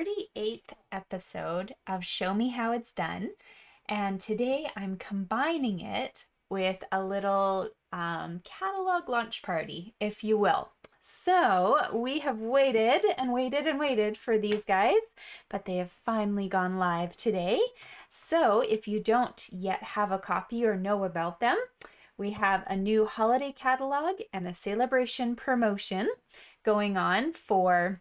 38th episode of Show Me How It's Done, and today I'm combining it with a little catalog launch party, if you will. So we have waited and waited and waited for these guys, but they have finally gone live today. So if you don't yet have a copy or know about them, we have a new holiday catalog and a celebration promotion going on for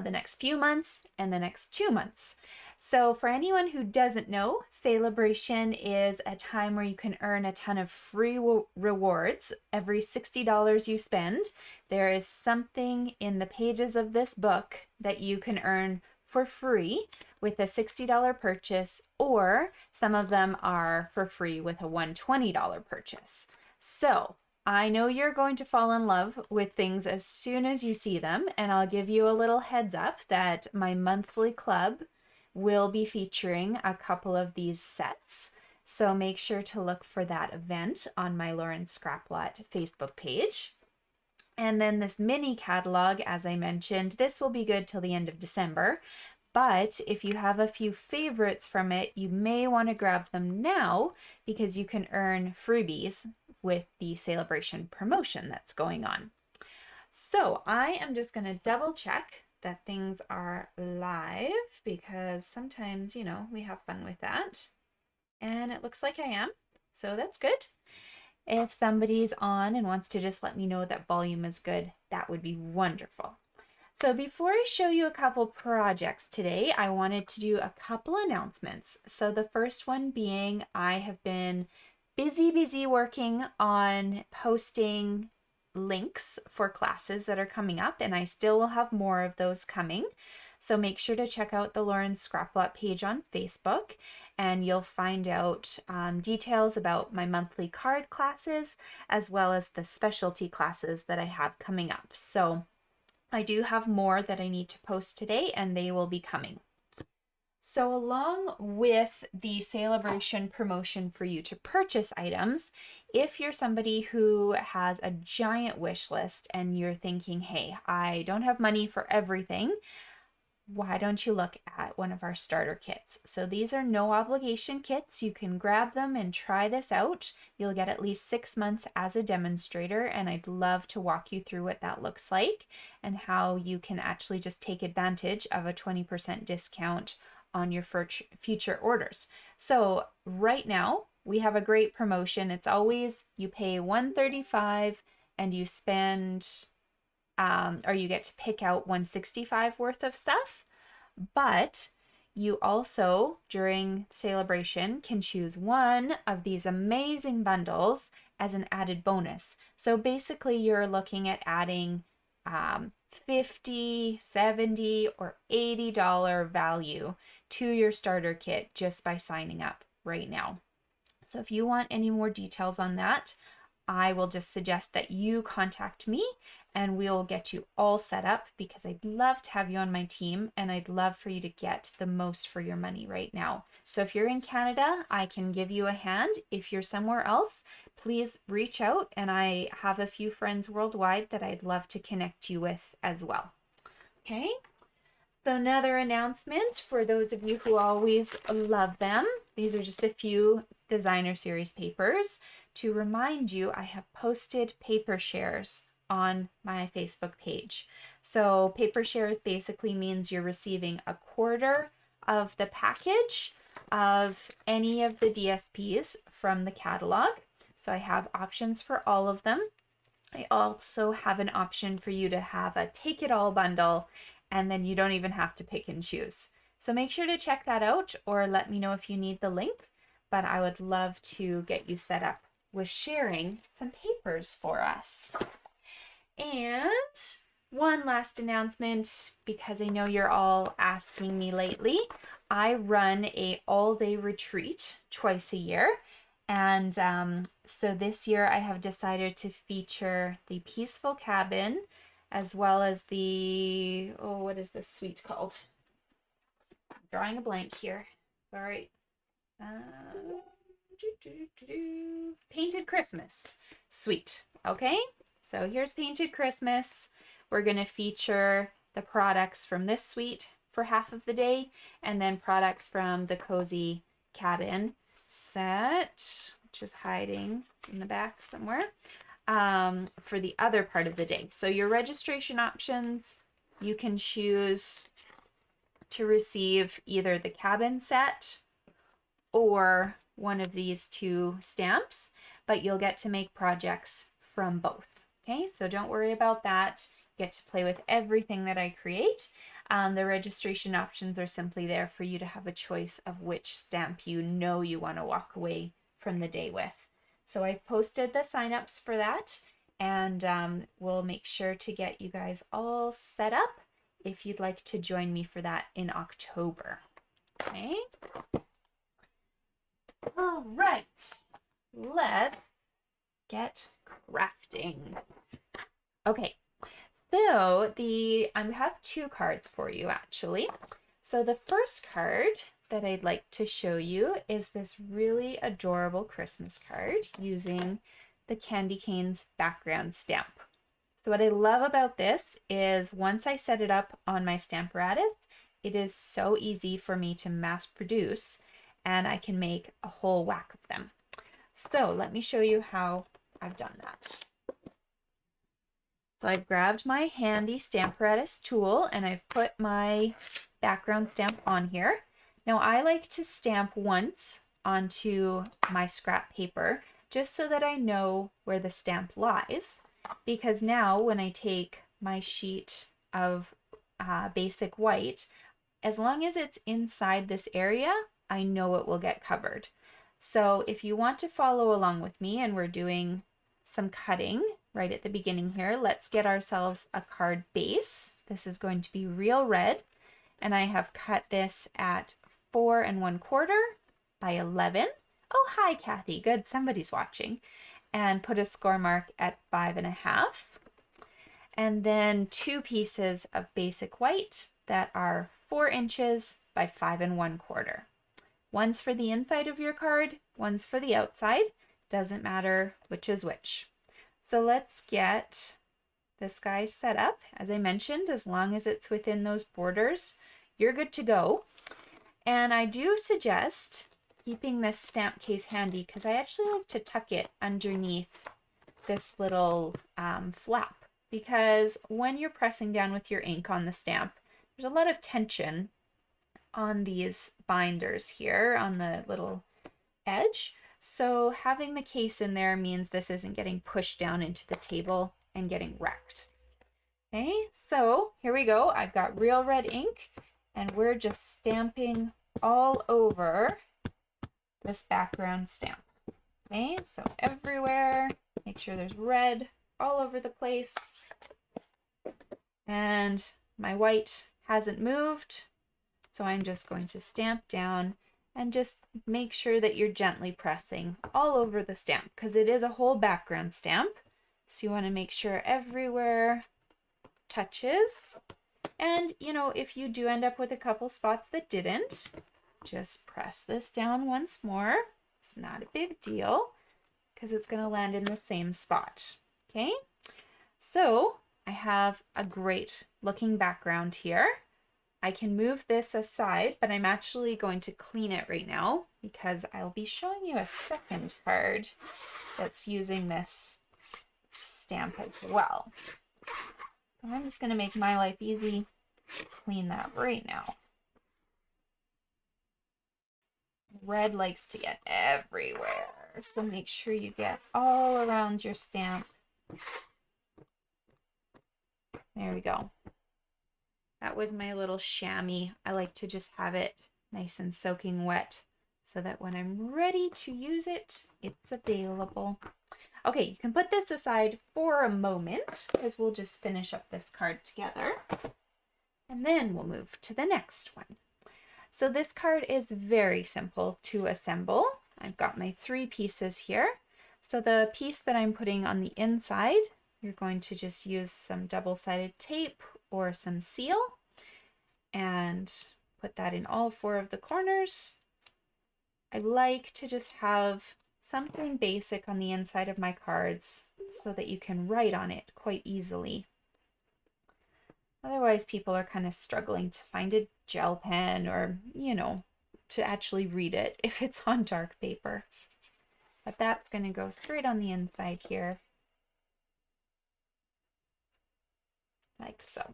the next few months and the next 2 months. So for anyone who doesn't know, Celebration is a time where you can earn a ton of free rewards. Every $60 you spend, there is something in the pages of this book that you can earn for free with a $60 purchase, or some of them are for free with a $120 purchase. So I know you're going to fall in love with things as soon as you see them, and I'll give you a little heads up that my monthly club will be featuring a couple of these sets. So make sure to look for that event on my Lauren Scraplot Facebook page. And then this mini catalog, as I mentioned, this will be good till the end of December. But if you have a few favorites from it, you may want to grab them now because you can earn freebies with the celebration promotion that's going on. So I am just going to double check that things are live because sometimes, we have fun with that. And it looks like I am, so that's good. If somebody's on and wants to just let me know that volume is good, that would be wonderful. So before I show you a couple projects today, I wanted to do a couple announcements. So the first one being I have been busy working on posting links for classes that are coming up, and I still will have more of those coming. So make sure to check out the Lauren Scraplot page on Facebook, and you'll find out details about my monthly card classes as well as the specialty classes that I have coming up. So I do have more that I need to post today, and they will be coming. So along with the celebration promotion for you to purchase items, if you're somebody who has a giant wish list and you're thinking, hey, I don't have money for everything, why don't you look at one of our starter kits? So these are no obligation kits. You can grab them and try this out. You'll get at least 6 months as a demonstrator, and I'd love to walk you through what that looks like and how you can actually just take advantage of a 20% discount on your future orders. So right now we have a great promotion. It's always you pay $135 and you spend or you get to pick out $165 worth of stuff, but you also during celebration can choose one of these amazing bundles as an added bonus. So basically you're looking at adding $50, $70, or $80 value to your starter kit just by signing up right now. So if you want any more details on that, I will just suggest that you contact me and we'll get you all set up because I'd love to have you on my team and I'd love for you to get the most for your money right now. So if you're in Canada, I can give you a hand. If you're somewhere else, please reach out, and I have a few friends worldwide that I'd love to connect you with as well. Okay, so another announcement for those of you who always love them. These are just a few designer series papers. To remind you, I have posted paper shares on my Facebook page. So paper shares basically means you're receiving a quarter of the package of any of the DSPs from the catalog. So I have options for all of them. I also have an option for you to have a take it all bundle, and then you don't even have to pick and choose. So make sure to check that out or let me know if you need the link, but I would love to get you set up with sharing some papers for us. And one last announcement, because I know you're all asking me lately. I run a all-day retreat twice a year. And so this year I have decided to feature the Peaceful Cabin as well as the, what is this suite called? I'm drawing a blank here. Sorry. Painted Christmas suite. Okay, so here's Painted Christmas. We're going to feature the products from this suite for half of the day, and then products from the Cozy Cabin set, which is hiding in the back somewhere, for the other part of the day. So your registration options, you can choose to receive either the cabin set or one of these two stamps, but you'll get to make projects from both. Okay, so don't worry about that. Get to play with everything that I create. The registration options are simply there for you to have a choice of which stamp you know you want to walk away from the day with. So I've posted the signups for that, and we'll make sure to get you guys all set up if you'd like to join me for that in October. Okay. All right, let's get crafting. Okay, so I have two cards for you actually. So the first card that I'd like to show you is this really adorable Christmas card using the Candy Canes background stamp. So what I love about this is once I set it up on my Stamparatus, it is so easy for me to mass produce, and I can make a whole whack of them. So let me show you how I've done that. So I've grabbed my handy Stamparatus tool and I've put my background stamp on here. Now I like to stamp once onto my scrap paper just so that I know where the stamp lies, because now when I take my sheet of basic white, as long as it's inside this area, I know it will get covered. So if you want to follow along with me, and we're doing some cutting right at the beginning here, let's get ourselves a card base. This is going to be real red, and I have cut this at 4 1/4 by 11. Oh, hi, Kathy. Good, somebody's watching. And put a score mark at 5 1/2. And then 2 pieces of basic white that are 4 inches by 5 1/4. One's for the inside of your card, one's for the outside. Doesn't matter which is which. So let's get this guy set up. As I mentioned, as long as it's within those borders, you're good to go. And I do suggest keeping this stamp case handy because I actually like to tuck it underneath this little flap, because when you're pressing down with your ink on the stamp, there's a lot of tension on these binders here on the little edge. So having the case in there means this isn't getting pushed down into the table and getting wrecked. Okay, so here we go. I've got real red ink and we're just stamping all over this background stamp. Okay, so everywhere, make sure there's red all over the place. And my white hasn't moved, so I'm just going to stamp down and just make sure that you're gently pressing all over the stamp because it is a whole background stamp. So you want to make sure everywhere touches. And, you know, if you do end up with a couple spots that didn't, just press this down once more. It's not a big deal because it's going to land in the same spot. Okay, so I have a great looking background here. I can move this aside, but I'm actually going to clean it right now because I'll be showing you a second card that's using this stamp as well. So I'm just going to make my life easy, clean that right now. Red likes to get everywhere, so make sure you get all around your stamp. There we go. That was my little chamois. I like to just have it nice and soaking wet so that when I'm ready to use it, it's available. Okay, you can put this aside for a moment because we'll just finish up this card together. And then we'll move to the next one. So this card is very simple to assemble. I've got my 3 pieces here. So the piece that I'm putting on the inside, you're going to just use some double-sided tape or some seal and put that in all 4 of the corners. I like to just have something basic on the inside of my cards so that you can write on it quite easily. Otherwise, people are kind of struggling to find a gel pen or, you know, to actually read it if it's on dark paper. But that's going to go straight on the inside here, like so.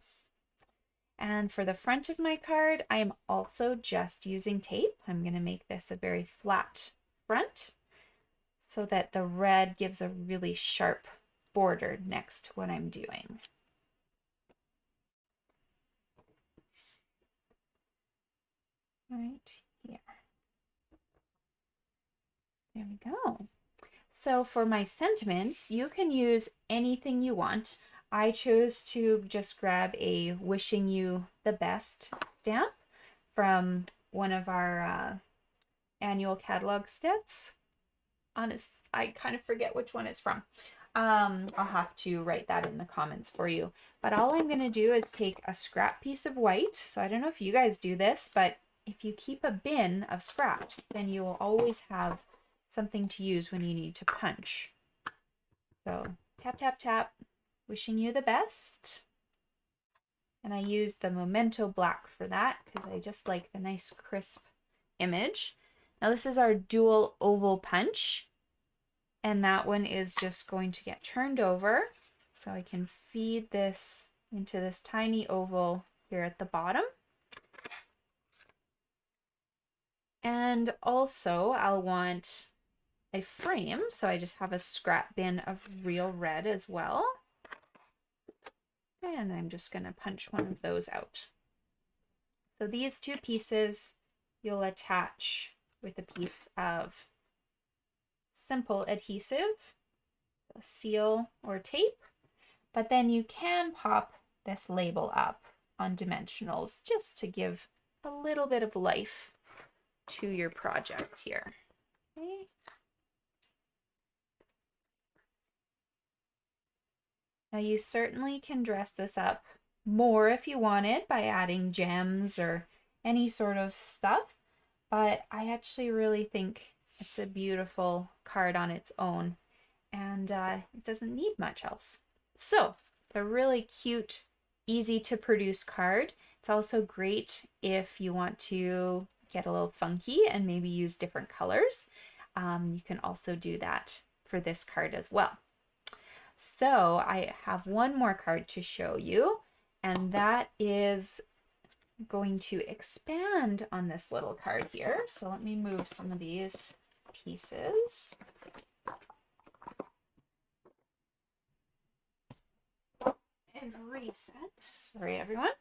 And for the front of my card, I am also just using tape. I'm going to make this a very flat front so that the red gives a really sharp border next to what I'm doing. Right here. There we go. So for my sentiments, you can use anything you want. I chose to just grab a wishing you the best stamp from one of our annual catalog sets. I kind of forget which one it's from. I'll have to write that in the comments for you. But all I'm going to do is take a scrap piece of white. So I don't know if you guys do this, but if you keep a bin of scraps, then you will always have something to use when you need to punch. So tap, tap, tap, wishing you the best. And I used the Memento black for that because I just like the nice crisp image. Now this is our dual oval punch. And that one is just going to get turned over. So I can feed this into this tiny oval here at the bottom. And also I'll want a frame. So I just have a scrap bin of real red as well. And I'm just going to punch one of those out. So these two pieces you'll attach with a piece of simple adhesive, so seal or tape, but then you can pop this label up on dimensionals just to give a little bit of life to your project here. Okay. Now you certainly can dress this up more if you wanted by adding gems or any sort of stuff, but I actually really think it's a beautiful card on its own, and it doesn't need much else. So it's a really cute, easy to produce card. It's also great if you want to get a little funky and maybe use different colors. You can also do that for this card as well. So I have one more card to show you, and that is going to expand on this little card here. So let me move some of these pieces. And reset. Sorry, everyone.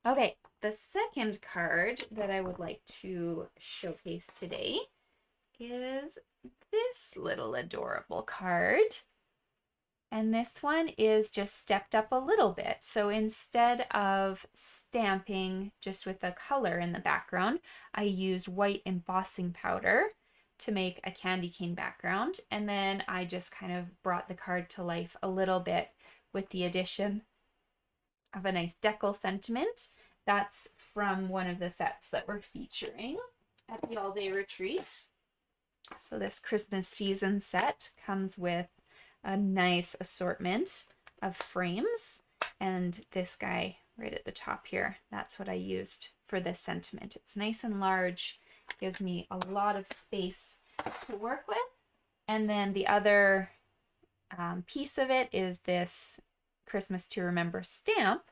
Okay, the second card that I would like to showcase today is this little adorable card. And this one is just stepped up a little bit. So instead of stamping just with the color in the background, I used white embossing powder to make a candy cane background. And then I just kind of brought the card to life a little bit with the addition of a nice decal sentiment. That's from one of the sets that we're featuring at the all-day retreat. So this Christmas season set comes with a nice assortment of frames, and this guy right at the top here, that's what I used for this sentiment. It's nice and large, gives me a lot of space to work with. And then the other piece of it is this Christmas to Remember stamp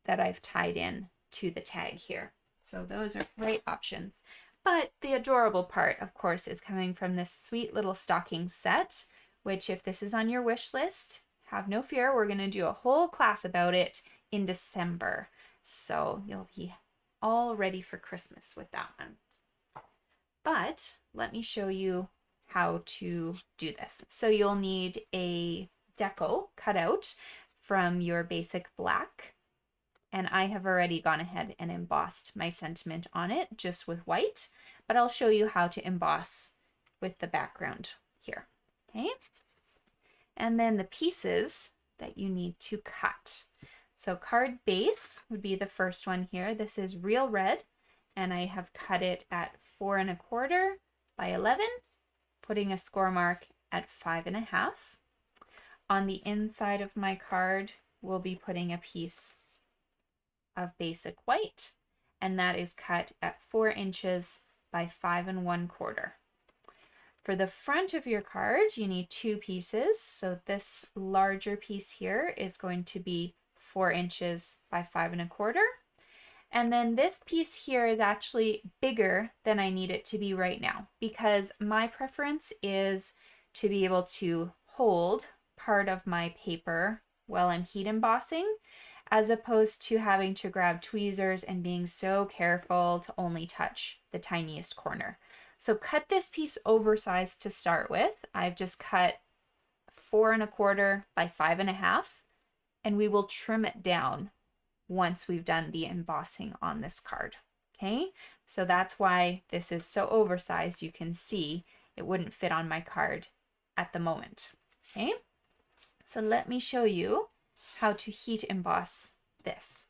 that I've tied in to the tag here. So those are great options. But the adorable part, of course, is coming from this sweet little stocking set, which if this is on your wish list, have no fear, we're going to do a whole class about it in December. So you'll be all ready for Christmas with that one. But let me show you how to do this. So you'll need a deco cut out from your basic black. And I have already gone ahead and embossed my sentiment on it just with white, but I'll show you how to emboss with the background here. Okay, and then the pieces that you need to cut. So card base would be the first one here. This is real red, and I have cut it at 4 1/4 by 11, putting a score mark at 5 1/2. On the inside of my card, we'll be putting a piece of basic white, and that is cut at 4 inches by 5 1/4. For the front of your card, you need 2 pieces. So this larger piece here is going to be 4 inches by 5 1/4. And then this piece here is actually bigger than I need it to be right now, because my preference is to be able to hold part of my paper while I'm heat embossing, as opposed to having to grab tweezers and being so careful to only touch the tiniest corner. So cut this piece oversized to start with. I've just cut 4 1/4 by 5 1/2, and we will trim it down once we've done the embossing on this card. Okay, so that's why this is so oversized. You can see it wouldn't fit on my card at the moment. Okay, so let me show you how to heat emboss this.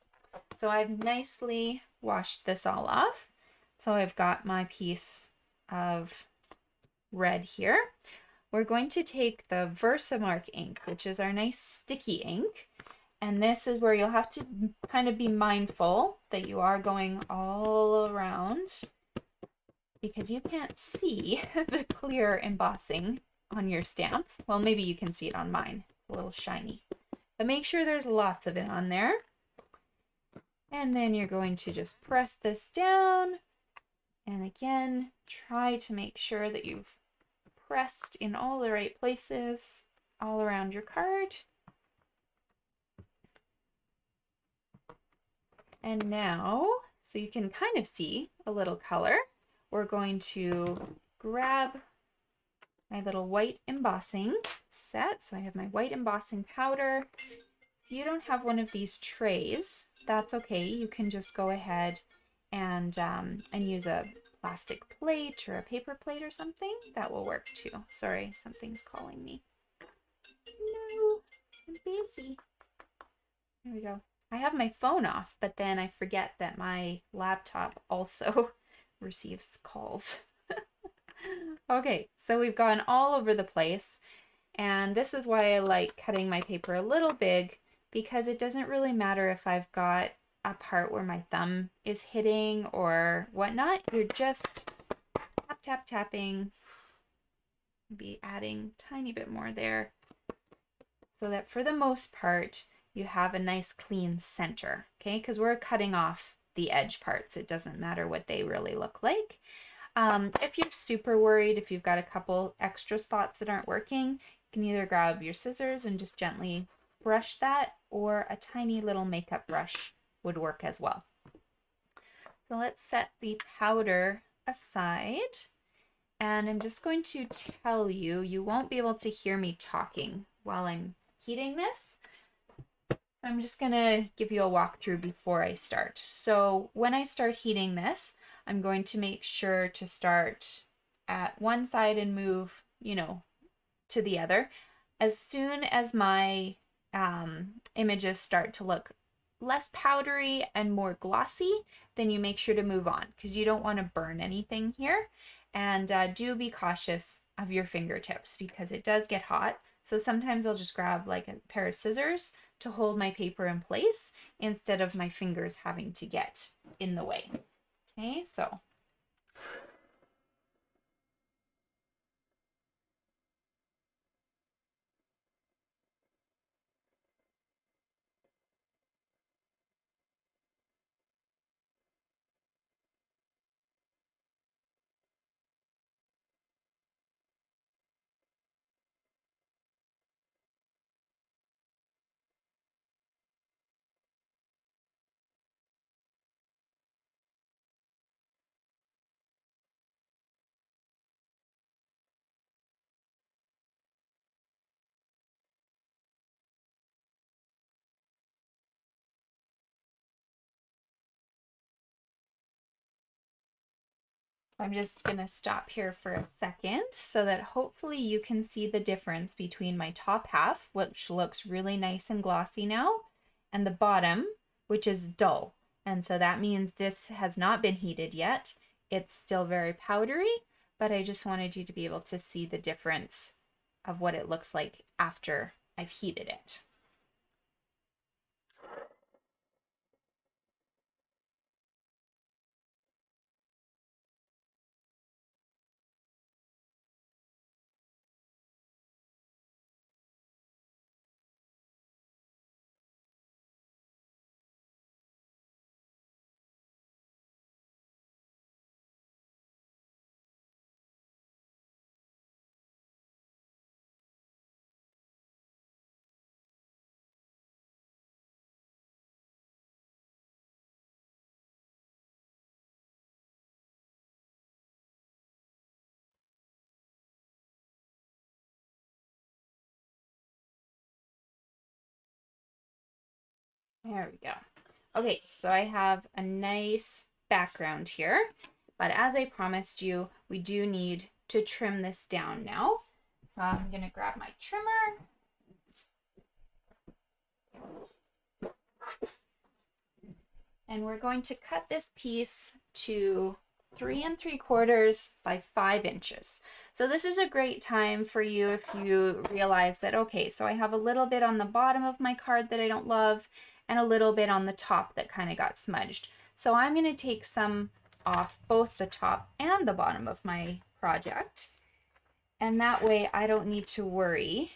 So I've nicely washed this all off. So I've got my piece of red here. We're going to take the Versamark ink, which is our nice sticky ink. And this is where you'll have to kind of be mindful that you are going all around, because you can't see the clear embossing on your stamp. Well, maybe you can see it on mine. It's a little shiny. But make sure there's lots of it on there. And then you're going to just press this down. And again, try to make sure that you've pressed in all the right places all around your card. And now, so you can kind of see a little color, we're going to grab my little white embossing set. So I have my white embossing powder. If you don't have one of these trays, that's okay. You can just go ahead and use a plastic plate or a paper plate or something. That will work too. Sorry, something's calling me. No, I'm busy. There we go. I have my phone off, but then I forget that my laptop also receives calls. Okay, so we've gone all over the place, and this is why I like cutting my paper a little big, because it doesn't really matter if I've got a part where my thumb is hitting or whatnot. You're just tap, tap, tapping, maybe adding a tiny bit more there, so that for the most part, you have a nice clean center, okay? Because we're cutting off the edge parts. It doesn't matter what they really look like. If you're super worried, if you've got a couple extra spots that aren't working, you can either grab your scissors and just gently brush that, or a tiny little makeup brush would work as well. So let's set the powder aside, and I'm just going to tell you, you won't be able to hear me talking while I'm heating this. So I'm just gonna give you a walkthrough before I start. So when I start heating this, I'm going to make sure to start at one side and move, to the other. As soon as my images start to look less powdery and more glossy, then you make sure to move on, because you don't want to burn anything here. And do be cautious of your fingertips, because it does get hot. So sometimes I'll just grab like a pair of scissors to hold my paper in place instead of my fingers having to get in the way. Okay, so I'm just going to stop here for a second so that hopefully you can see the difference between my top half, which looks really nice and glossy now, and the bottom, which is dull. And so that means this has not been heated yet. It's still very powdery, but I just wanted you to be able to see the difference of what it looks like after I've heated it. There we go. Okay, so I have a nice background here, but as I promised you, we do need to trim this down now. So I'm gonna grab my trimmer. And we're going to cut this piece to 3 3/4 by 5 inches. So this is a great time for you if you realize that, okay, so I have a little bit on the bottom of my card that I don't love and a little bit on the top that kind of got smudged. So I'm going to take some off both the top and the bottom of my project. And that way I don't need to worry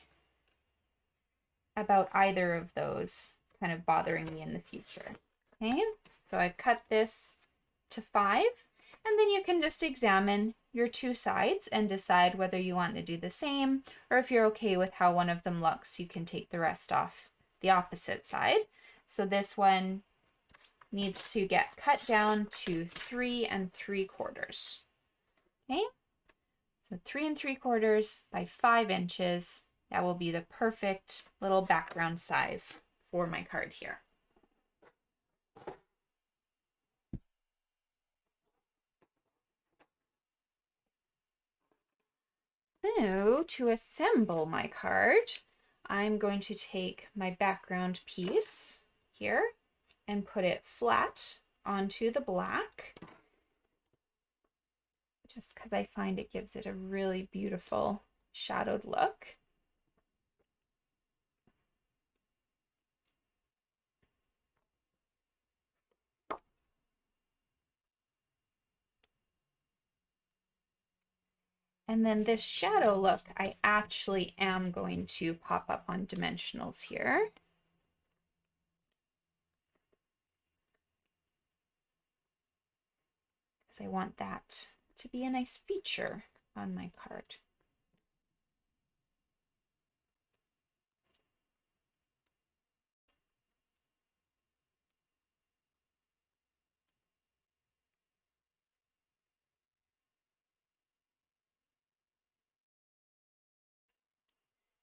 about either of those kind of bothering me in the future. Okay, so I've cut this to 5, and then you can just examine your two sides and decide whether you want to do the same, or if you're okay with how one of them looks, you can take the rest off the opposite side. So this one needs to get cut down to 3 3/4. Okay, so 3 3/4 by 5 inches. That will be the perfect little background size for my card here. So to assemble my card, I'm going to take my background piece here and put it flat onto the black, just because I find it gives it a really beautiful shadowed look. And then this shadow look, I actually am going to pop up on dimensionals here. Because I want that to be a nice feature on my card.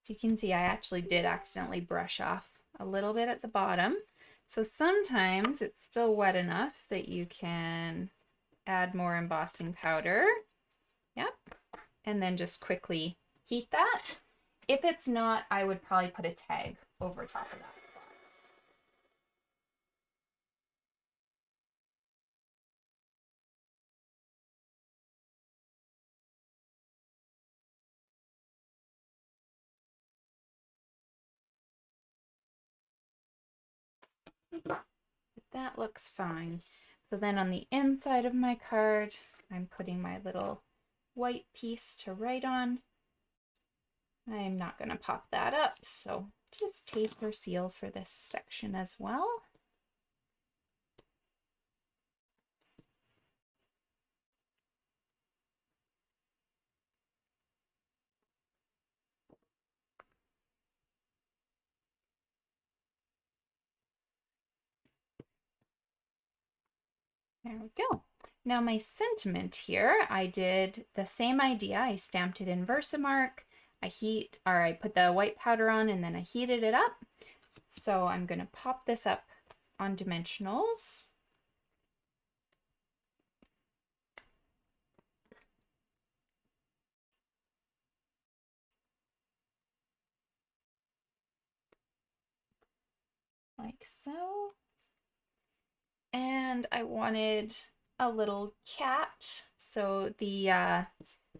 So you can see I actually did accidentally brush off a little bit at the bottom. So sometimes it's still wet enough that you can add more embossing powder. Yep. And then just quickly heat that. If it's not, I would probably put a tag over top of that. That looks fine. So then on the inside of my card, I'm putting my little white piece to write on. I'm not going to pop that up, so just tape or seal for this section as well. There we go. Now my sentiment here, I did the same idea. I stamped it in Versamark. I put the white powder on and then I heated it up. So I'm going to pop this up on dimensionals. Like so. And I wanted a little cat. So the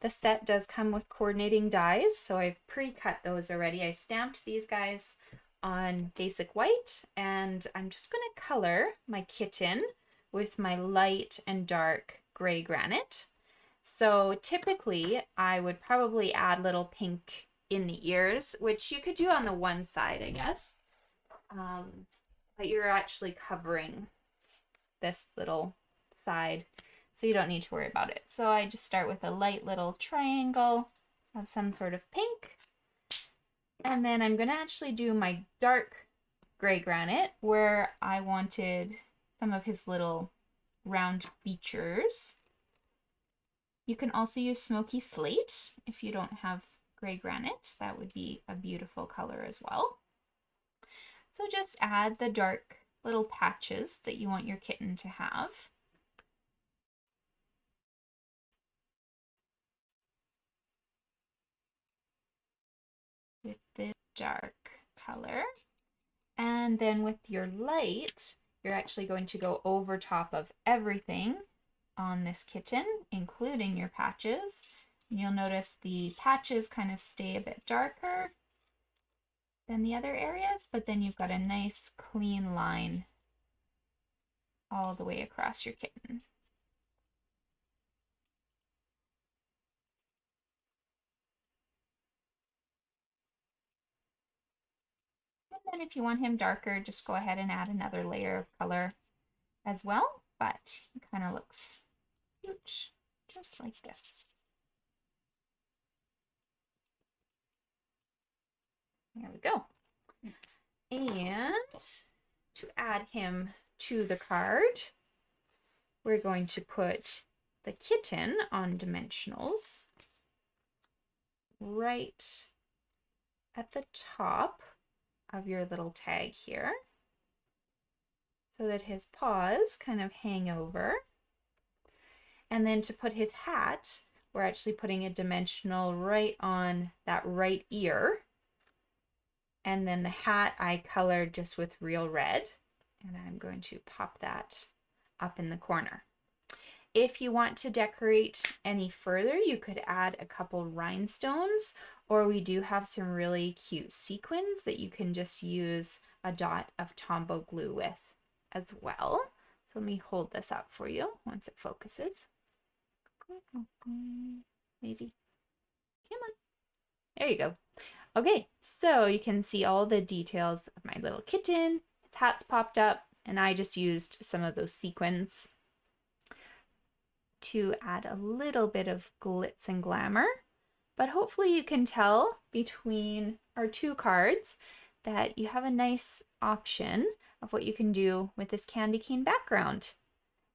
The set does come with coordinating dies, so I've pre-cut those already. I stamped these guys on basic white, and I'm just going to color my kitten with my light and dark gray granite. So typically I would probably add little pink in the ears, which you could do on the one side, I guess. But you're actually covering this little side, so you don't need to worry about it. So I just start with a light little triangle of some sort of pink. And then I'm going to actually do my dark gray granite where I wanted some of his little round features. You can also use smoky slate if you don't have gray granite. That would be a beautiful color as well. So just add the dark little patches that you want your kitten to have. With this dark color. And then with your light, you're actually going to go over top of everything on this kitten, including your patches. And you'll notice the patches kind of stay a bit darker than the other areas, but then you've got a nice clean line all the way across your kitten. And then if you want him darker, just go ahead and add another layer of color as well, but he kind of looks cute, just like this. There we go. And to add him to the card, we're going to put the kitten on dimensionals right at the top of your little tag here, so that his paws kind of hang over. And then to put his hat, we're actually putting a dimensional right on that right ear. And then the hat I colored just with real red, and I'm going to pop that up in the corner. If you want to decorate any further, you could add a couple rhinestones, or we do have some really cute sequins that you can just use a dot of Tombow glue with as well. So let me hold this up for you once it focuses. Maybe. Come on. There you go. Okay, so you can see all the details of my little kitten. His hat's popped up, and I just used some of those sequins to add a little bit of glitz and glamour. But hopefully you can tell between our two cards that you have a nice option of what you can do with this candy cane background.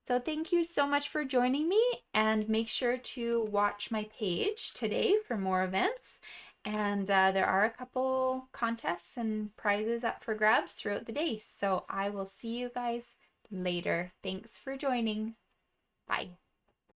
So thank you so much for joining me, and make sure to watch my page today for more events. And there are a couple contests and prizes up for grabs throughout the day. So I will see you guys later. Thanks for joining. Bye.